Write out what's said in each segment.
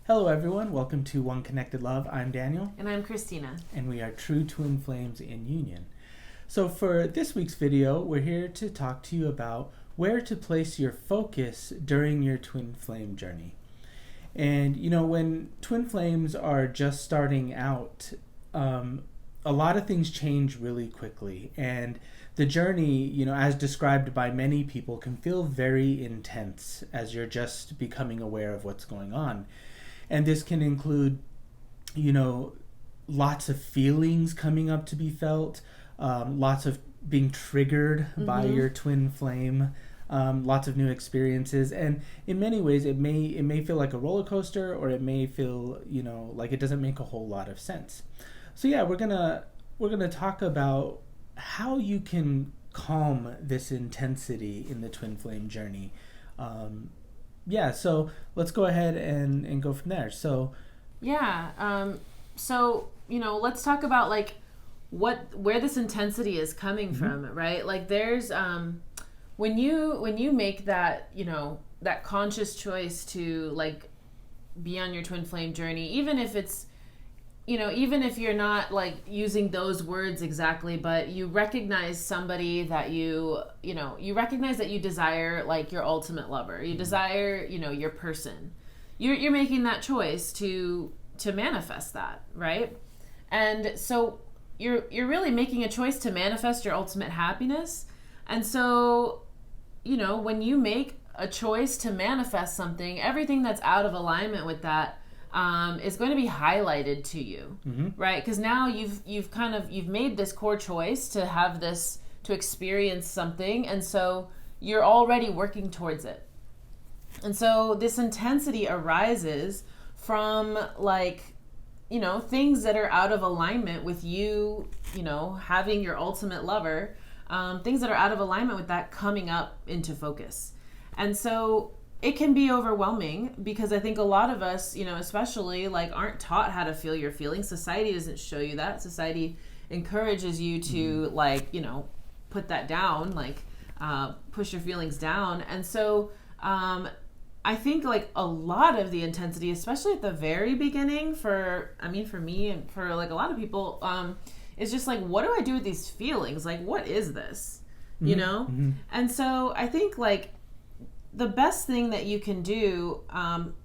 Hello everyone, welcome to One Connected Love. I'm Daniel. And I'm Christina. And we are true twin flames in union. So for this week's video, we're here to talk to you about where to place your focus during your twin flame journey. And you know, when twin flames are just starting out, a lot of things change really quickly. And the journey, you know, as described by many people, can feel very intense as you're just becoming aware of what's going on. And this can include, you know, lots of feelings coming up to be felt, lots of being triggered by your twin flame, lots of new experiences. And in many ways, it may feel like a roller coaster, or it may feel, you know, like it doesn't make a whole lot of sense. So yeah, we're gonna talk about how you can calm this intensity in the twin flame journey. So let's go ahead and go from there. So you know, let's talk about like where this intensity is coming from, right? Like there's when you make that, you know, that conscious choice to like be on your twin flame journey, even if it's, you know, even if you're not like using those words exactly, but you recognize somebody that you recognize that you desire, like your ultimate lover, you desire, you know, your person, you're making that choice to manifest that, right? And so you're really making a choice to manifest your ultimate happiness. And so, you know, when you make a choice to manifest something, everything that's out of alignment with that is going to be highlighted to you, right? Because now you've made this core choice to have this, to experience something, and so you're already working towards it. And so this intensity arises from, like, you know, things that are out of alignment with you, you know, having your ultimate lover, things that are out of alignment with that coming up into focus. And so it can be overwhelming, because I think a lot of us, you know, especially like aren't taught how to feel your feelings. Society doesn't show you that. Society encourages you to like, you know, put that down, like push your feelings down. And so I think like a lot of the intensity, especially at the very beginning for me and for like a lot of people, is just like, what do I do with these feelings? Like, what is this? You know? And so I think like the best thing that you can do,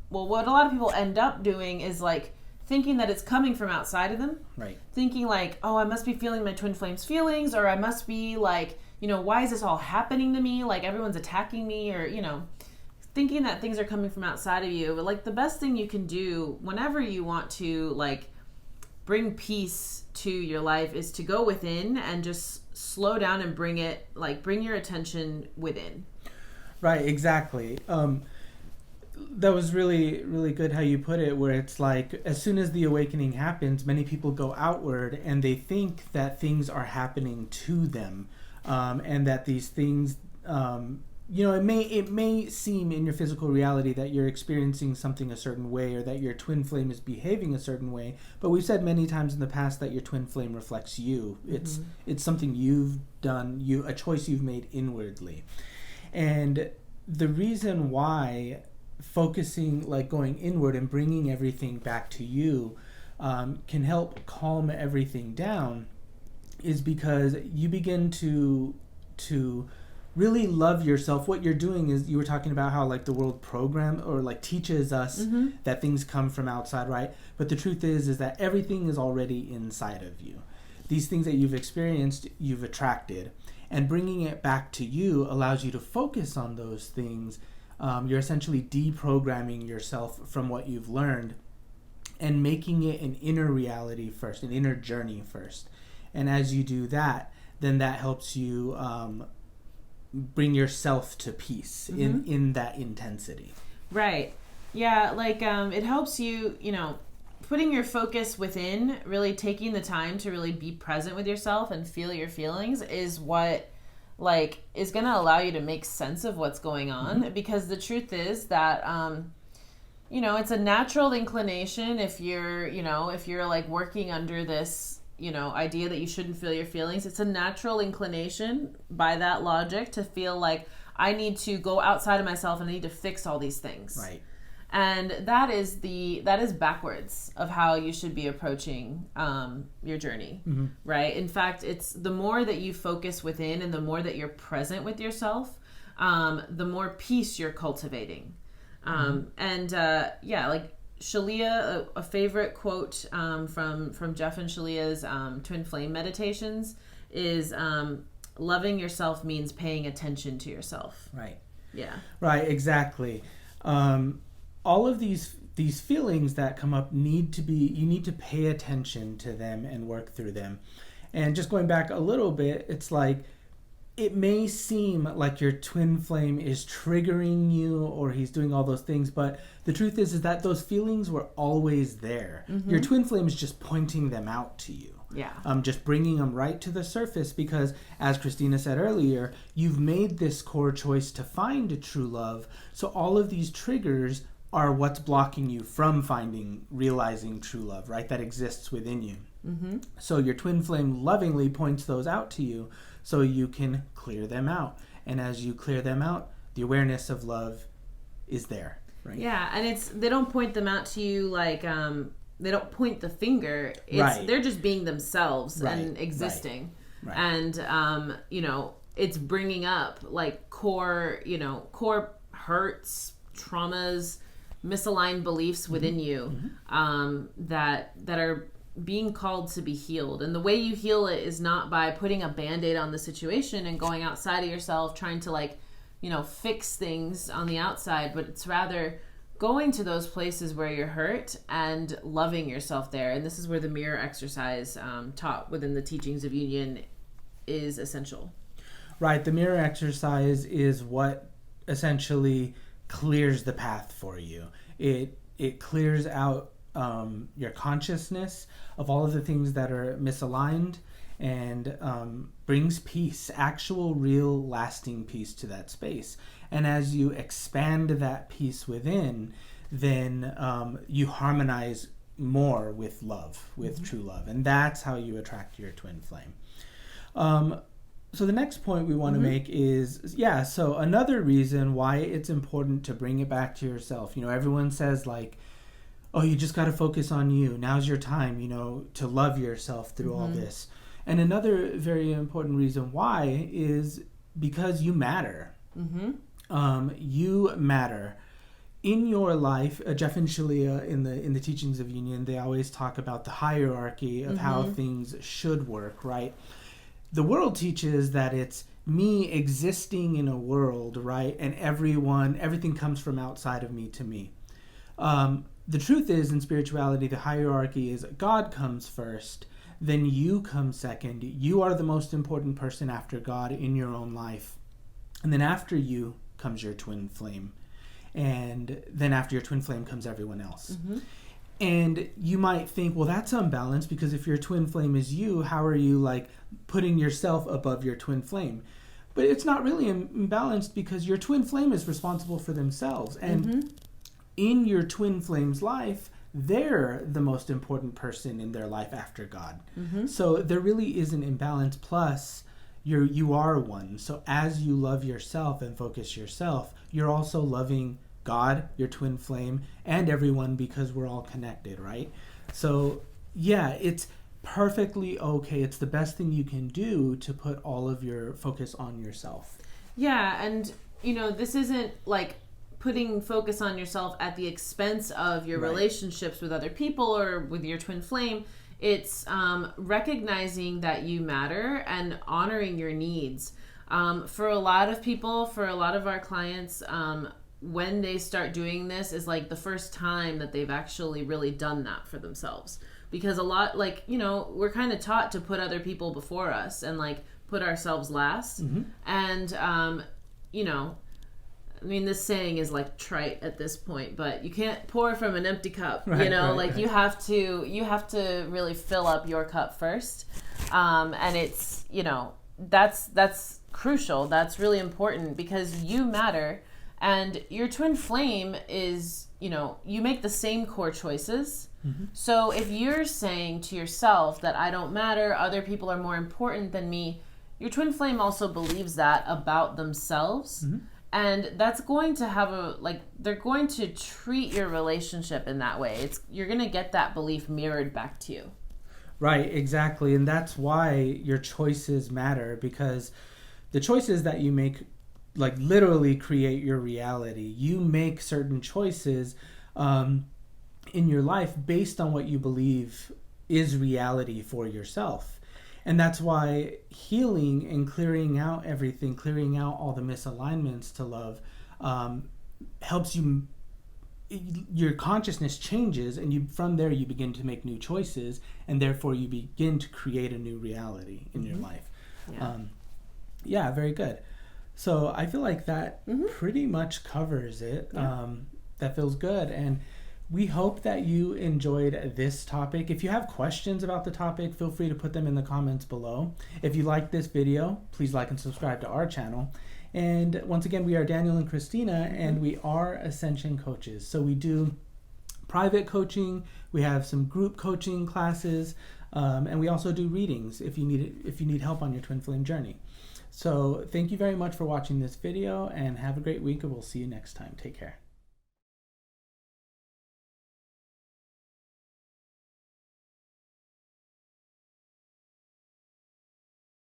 what a lot of people end up doing is like thinking that it's coming from outside of them. Right. Thinking like, oh, I must be feeling my twin flames feelings, or I must be like, you know, why is this all happening to me? Like everyone's attacking me, or, you know, thinking that things are coming from outside of you. But like the best thing you can do whenever you want to like bring peace to your life is to go within and just slow down and bring your attention within. Right, exactly. That was really, really good how you put it, where it's like as soon as the awakening happens, many people go outward and they think that things are happening to them, and that these things, you know, it may seem in your physical reality that you're experiencing something a certain way, or that your twin flame is behaving a certain way. But we've said many times in the past that your twin flame reflects you. It's something you've done, a choice you've made inwardly. And the reason why focusing, like going inward and bringing everything back to you, can help calm everything down, is because you begin to really love yourself. What you're doing is, you were talking about how like the world program or like teaches us that things come from outside, right? But the truth is that everything is already inside of you. These things that you've experienced, you've attracted. And bringing it back to you allows you to focus on those things. You're essentially deprogramming yourself from what you've learned and making it an inner reality first, an inner journey first. And as you do that, then that helps you bring yourself to peace in that intensity. Right. Yeah, like it helps you, you know, putting your focus within, really taking the time to really be present with yourself and feel your feelings is what like is going to allow you to make sense of what's going on. Because the truth is that you know, it's a natural inclination if you're like working under this, you know, idea that you shouldn't feel your feelings. It's a natural inclination by that logic to feel like I need to go outside of myself and I need to fix all these things. Right. And that is backwards of how you should be approaching your journey, right? In fact, it's the more that you focus within and the more that you're present with yourself, the more peace you're cultivating. And like Shaleia, a favorite quote from Jeff and Shaleia's Twin Flame meditations is loving yourself means paying attention to yourself. Right. Yeah. Right, exactly. All of these feelings that come up you need to pay attention to them and work through them. And just going back a little bit, it's like, it may seem like your twin flame is triggering you or he's doing all those things, but the truth is that those feelings were always there. Your twin flame is just pointing them out to you. Yeah. Just bringing them right to the surface because, as Christina said earlier, you've made this core choice to find true love. So all of these triggers are what's blocking you from realizing true love, right? That exists within you. So your twin flame lovingly points those out to you so you can clear them out. And as you clear them out, the awareness of love is there, right? Yeah, and they don't point them out to you like they don't point the finger. They're just being themselves and existing. Right. And it's bringing up like core hurts, traumas, misaligned beliefs within you that are being called to be healed. And the way you heal it is not by putting a band-aid on the situation and going outside of yourself trying to fix things on the outside, but it's rather going to those places where you're hurt and loving yourself there. And this is where the mirror exercise taught within the teachings of union is essential. Right. The mirror exercise is what essentially clears the path for you. It clears out your consciousness of all of the things that are misaligned and brings peace, actual, real, lasting peace to that space. And as you expand that peace within, then you harmonize more with love, with true love. And that's how you attract your twin flame. So the next point we want to make is, so another reason why it's important to bring it back to yourself. Everyone says like, oh, you just got to focus on you. Now's your time, to love yourself through all this. And another very important reason why is because you matter. You matter. In your life, Jeff and Shaleia in the teachings of union, they always talk about the hierarchy of how things should work, right? The world teaches that it's me existing in a world, right? And everything comes from outside of me to me. The truth is, in spirituality, the hierarchy is God comes first, then you come second. You are the most important person after God in your own life. And then after you comes your twin flame. And then after your twin flame comes everyone else. And you might think, well, that's unbalanced because if your twin flame is you, how are you like putting yourself above your twin flame? But it's not really imbalanced because your twin flame is responsible for themselves. And in your twin flame's life, they're the most important person in their life after God. So there really is an imbalance. Plus, you are one. So as you love yourself and focus yourself, you're also loving God, your twin flame, and everyone because we're all connected, right? So it's perfectly okay. It's the best thing you can do to put all of your focus on yourself. Yeah, and this isn't like putting focus on yourself at the expense of your relationships with other people or with your twin flame. It's recognizing that you matter and honoring your needs. For a lot of people, for a lot of our clients, when they start doing this is like the first time that they've actually really done that for themselves. Because a lot, we're kind of taught to put other people before us and like put ourselves last. And, this saying is like trite at this point, but you can't pour from an empty cup, you have to really fill up your cup first. And it's, that's crucial. That's really important because you matter and your twin flame is, you make the same core choices. So if you're saying to yourself that I don't matter, other people are more important than me, your twin flame also believes that about themselves. And that's going to have they're going to treat your relationship in that way. You're going to get that belief mirrored back to you. Right, exactly. And that's why your choices matter, because the choices that you make like literally create your reality. You make certain choices in your life based on what you believe is reality for yourself. And that's why healing and clearing out everything, clearing out all the misalignments to love, helps you. Your consciousness changes, and from there you begin to make new choices, and therefore you begin to create a new reality in your life. Yeah, very good. So I feel like that pretty much covers it. That feels good. And we hope that you enjoyed this topic. If you have questions about the topic, feel free to put them in the comments below. If you like this video, please like and subscribe to our channel. And once again, we are Daniel and Christina, and we are Ascension coaches. So we do private coaching, we have some group coaching classes, and we also do readings if you need help on your twin flame journey. So thank you very much for watching this video, and have a great week, and we'll see you next time. Take care.